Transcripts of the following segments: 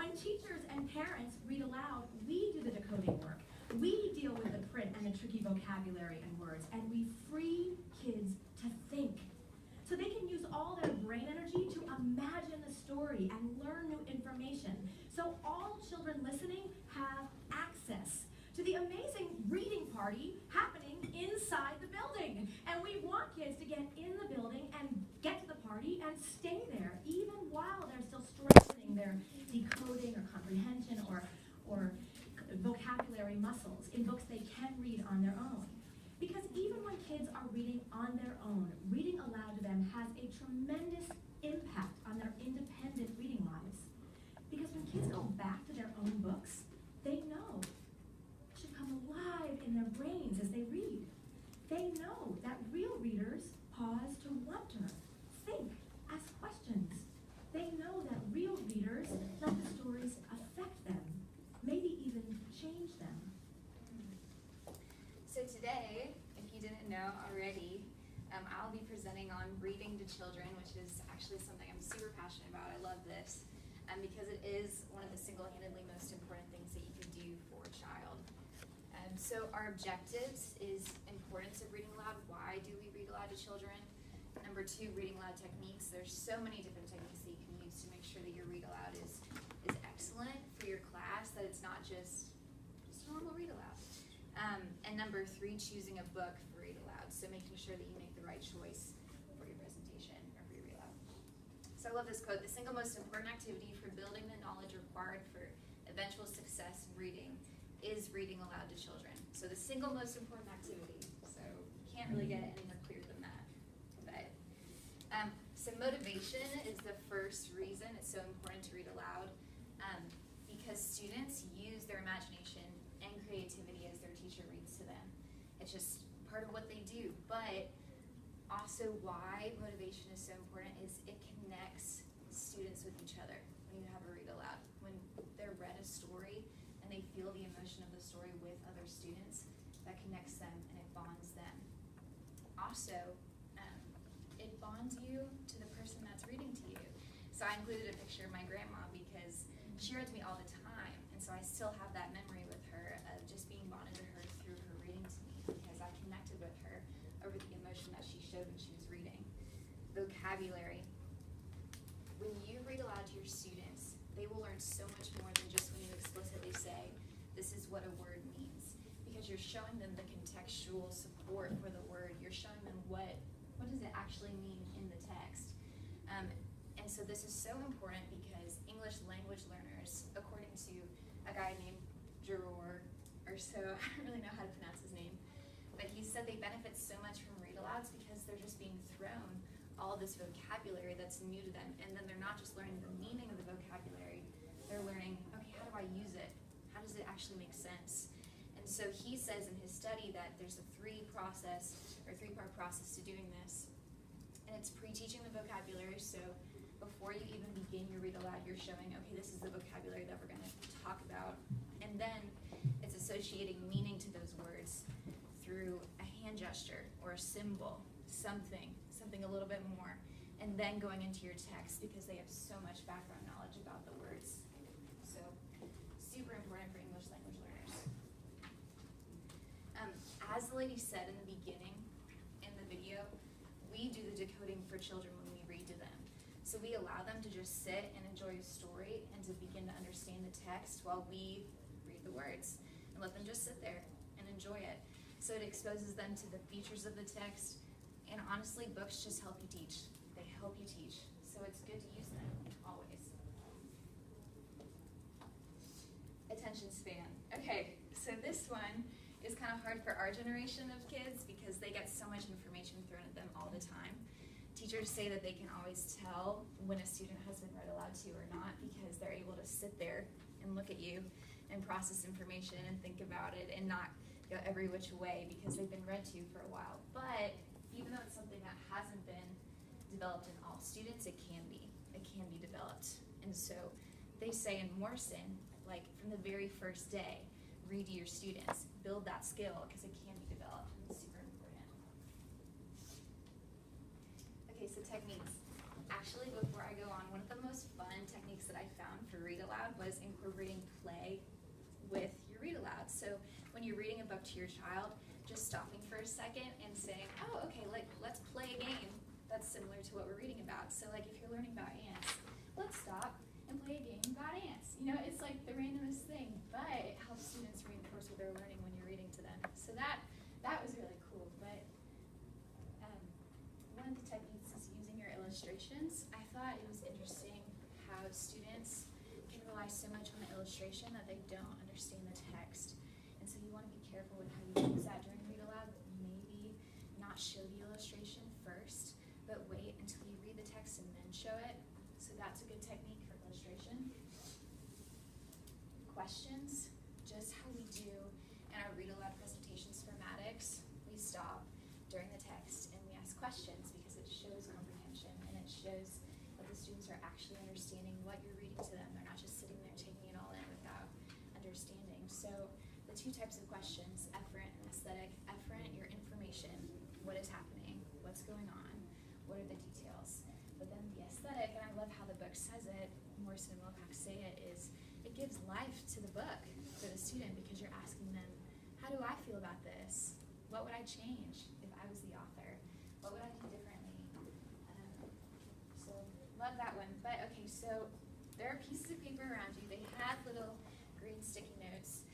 when teachers and parents read aloud, we do the decoding work. We deal with the print and the tricky vocabulary and words, and we free kids to think. So they can use all their brain energy to imagine the story and learn new information. So all children listening have access to the amazing reading party happening inside the building. And we want kids to get in the building and get to the party and stay there, even while they're still strengthening their decoding or comprehension or vocabulary muscles in books they can read on their own. Because even when kids are reading on their own, reading aloud to them has a tremendous impact on their independent reading lives. Because when kids go back to their own books, they know it should come alive in their brains as they read. They know that real readers pause to wonder, think, ask questions. They know that real readers let the stories affect them, maybe even change them. So today, if you didn't know already, I'll be presenting on reading to children, which is actually something I'm super passionate about. I love this because it is one of the single-handedly most important things that you can do for a child. So our objectives is importance of reading aloud. Why do we read aloud to children? Number 2, reading aloud techniques. There's so many different techniques that you can use to make sure that your read aloud is excellent for your class, that it's not just normal read aloud. And number 3, choosing a book for read aloud. So making sure that you make the right choice for your presentation or for your read aloud. So I love this quote: the single most important activity for building the knowledge required for eventual success in reading is reading aloud to children. So the single most important activity. So you can't really get any more clear than that. But so motivation is the first reason it's so important to read aloud, because students use their imagination and creativity as their teacher reads to them. It's just part of what they do. But also why motivation is so important is it connects students with each other when you have a read aloud. When they're read a story and they feel the emotion of the story with other students, that connects them and it bonds them. Also, it bonds you to the person that's reading to you. So I included a picture of my grandma because she read to me all the time, and so I still have that memory with her of just being bonded to her through her reading to me, because I connected with her over the emotion that she showed when she was reading. Vocabulary. When you read aloud to your students, they will learn so much more than just when you explicitly say, this is what a word means. Because you're showing them the contextual support for the word. You're showing them what does it actually mean in the text. And so this is so important because English language learners, according to a guy named Geror, or so, I don't really know how to pronounce his name, but he said they benefit so much from read-alouds because they're just being thrown all this vocabulary that's new to them, and then they're not just learning the meaning of the vocabulary, they're learning, okay, how do I use it? How does it actually make sense? And so he says in his study that there's a three-part process to doing this. And it's pre-teaching the vocabulary, so before you even begin your read aloud, you're showing, okay, this is the vocabulary that we're going to talk about. And then it's associating meaning to those words through a hand gesture or a symbol, something a little bit more. And then going into your text because they have so much background knowledge about the words. So super important for English language learners. As the lady said in the beginning, in the video, we do the decoding for children when we read to them. So we allow them to just sit and enjoy a story and to begin to understand the text while we read the words, and let them just sit there and enjoy it. So it exposes them to the features of the text, and honestly, books just help you teach. They help you teach, so it's good to use them, always. Attention span. Okay, so this one is kind of hard for our generation of kids because they get so much information thrown at them all the time. Teachers say that they can always tell when a student has been read aloud to or not because they're able to sit there and look at you and process information and think about it and not go every which way because they've been read to for a while. But even though it's something that hasn't been developed in all students, it can be developed. And so they say in Morrison, like from the very first day, read to your students, build that skill because it can be developed and it's super important. Okay, so techniques. Actually, before I go on, one of the most fun techniques that I found for read aloud was incorporating play with your read aloud. So when you're reading a book to your child, just stopping for a second and saying, oh, okay, let's play a game that's similar to what we're reading about. So like if you're learning about ants, let's stop and play a game about ants. You know, it's like the randomest thing, but it helps students reinforce what they're learning when you're reading to them. So that was really cool. But one of the techniques is using your illustrations. I thought it was interesting how students can rely so much on the illustration that they don't understand the text. And so you want to be careful with how you use that during read aloud. Maybe not show the illustration first, but wait until you read the text and then show it. So that's a good technique for illustration. Questions, just how we do in our read aloud presentations for Maddox. We stop during the text and we ask questions because it shows comprehension and it shows that the students are actually understanding what you're reading to them. They're not just sitting there taking it all in without understanding. So the two types of questions, efferent and aesthetic. Efferent, your information, what is happening, what's going on, what are the details. But then the aesthetic, and I love how the book says it, Morrison and Wilcox say it, is it gives life to the book for the student because you're asking them, how do I feel about this? What would I change if I was the author? What would I do differently? So love that one. But okay, so there are pieces of paper around you. They had little green sticky notes.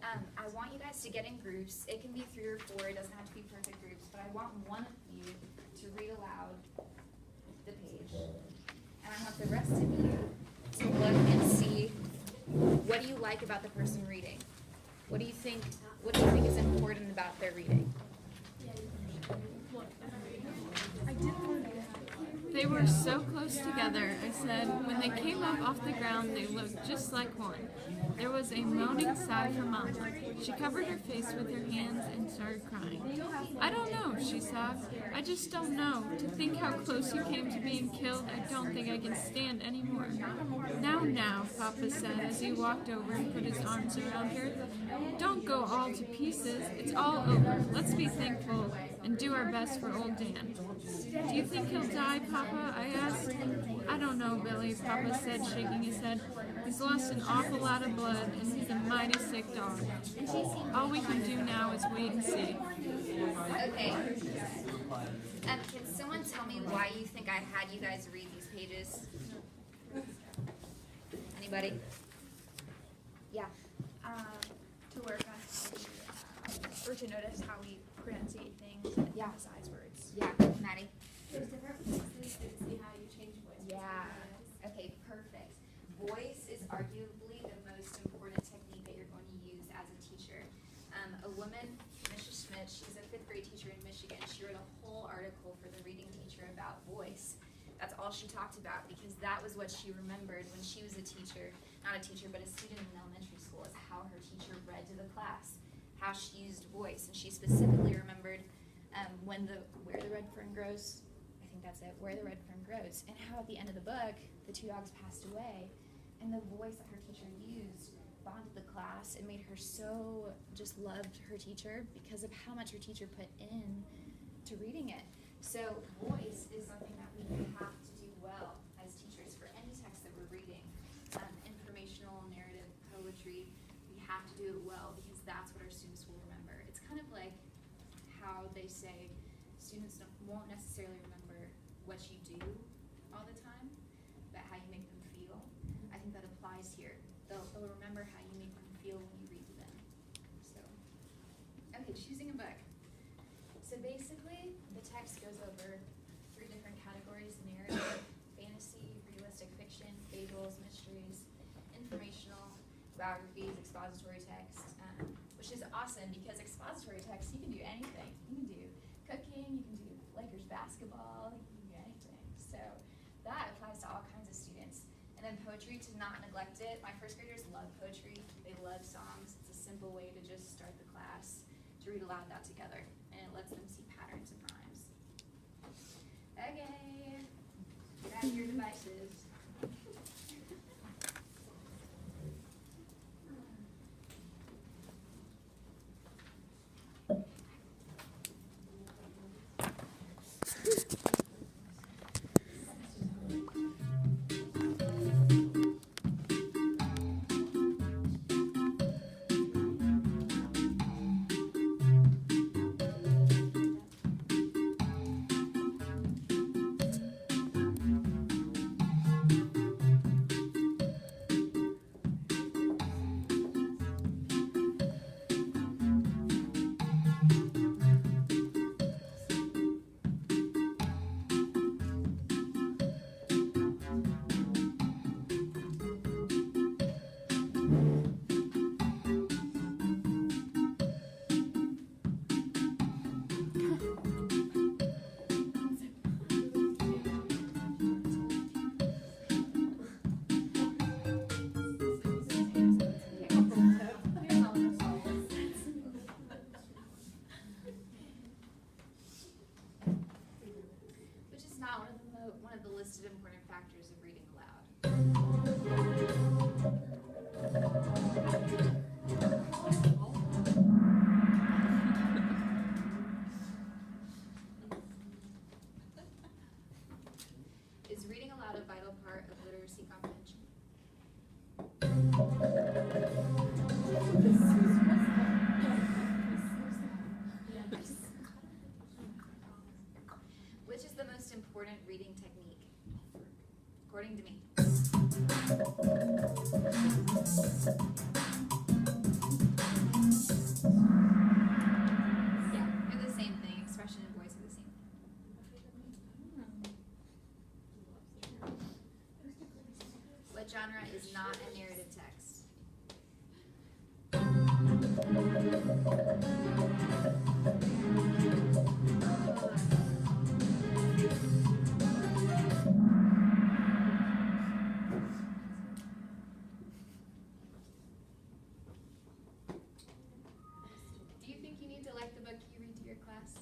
I want you guys to get in groups. It can be 3 or 4. It doesn't have to be perfect groups. But I want one of you to read aloud the page. And I want the rest of you to look and see, what do you like about the person reading? What do you think is important about their reading? They were so close together. I said, when they came up off the ground, they looked just like one. There was a moaning sigh from Mama. She covered her face with her hands and started crying. I don't know, she sobbed. I just don't know. To think how close you came to being killed, I don't think I can stand anymore. Now, Papa said as he walked over and put his arms around her. Don't go all to pieces. It's all over. Let's be thankful and do our best for old Dan. Do you think he'll die, Papa? I asked. I don't know, Billy, Papa said, shaking his head. He's lost an awful lot of blood, and he's a mighty sick dog. All we can do now is wait and see. Okay. Can someone tell me why you think I had you guys read these pages? Anybody? Yeah. To work on or to notice how we pronunciate things and Yeah. emphasize words. Yeah, Maddie? There's different voices to see how you change voice. Yeah. Okay, perfect. Voice is arguably the most important technique that you're going to use as a teacher. A woman, Mrs. Schmidt, she's a 5th grade teacher in Michigan. She wrote a whole article for the reading teacher about voice. That's all she talked about because that was what she remembered when she was a teacher, not a teacher, but a student in elementary school, is how her teacher read to the class, how she used voice. And she specifically remembered where the red fern grows, I think that's it, where the red fern grows, and how at the end of the book, the 2 dogs passed away, and the voice that her teacher used bonded the class. It made her so just loved her teacher because of how much her teacher put in to reading it. So voice is something that we have to do well as teachers for any text that we're reading. Informational, narrative, poetry, we have to do it well because that's what our students will remember. It's kind of like how they say students won't necessarily remember what you do all the time, but how you make them feel. I think that applies here. They'll remember how you make them feel when you read to them. So, okay, choosing a book. So basically, the text goes over 3 different categories: narrative, fantasy, realistic fiction, fables, mysteries, informational, biographies, expository text, which is awesome because expository text, you can do anything. You can do cooking, you can do Lakers basketball, you can do anything. So that applies to all kinds of students. And then poetry, to not neglect it. My 1st graders love poetry. They love songs. It's a simple way to just start the class, to read aloud that together. And it lets them see patterns and rhymes. Okay, get out of your devices. factors of reading aloud? Is reading aloud a vital part of literacy comprehension? Which is the most important reading technique, according to me? Yeah, they're the same thing. Expression and voice are the same thing. What genre is not a narrative text? Do you think you need to like the book you read to your class?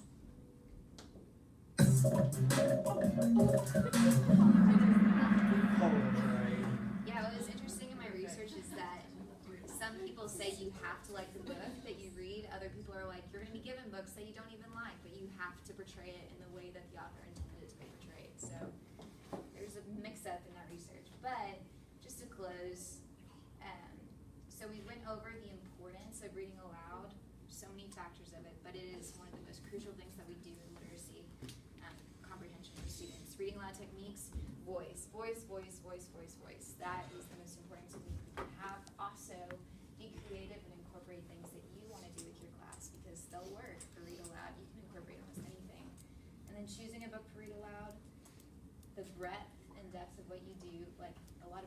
Yeah, what was interesting in my research is that some people say you have to like the book that you read. Other people are like, you're going to be given books that you don't even like, but you have to portray it in the way that the author intended it to be portrayed. So there's a mix-up in that research. But just to close, so we went over the importance of reading aloud, so many factors of it, but it is one of the most crucial things that we do in literacy comprehension for students. Reading aloud techniques, voice. That is the most important technique we can have. Also, be creative and incorporate things that you want to do with your class because they'll work for read aloud. You can incorporate almost anything. And then choosing a book for read aloud, the breadth and depth of what you do, like a lot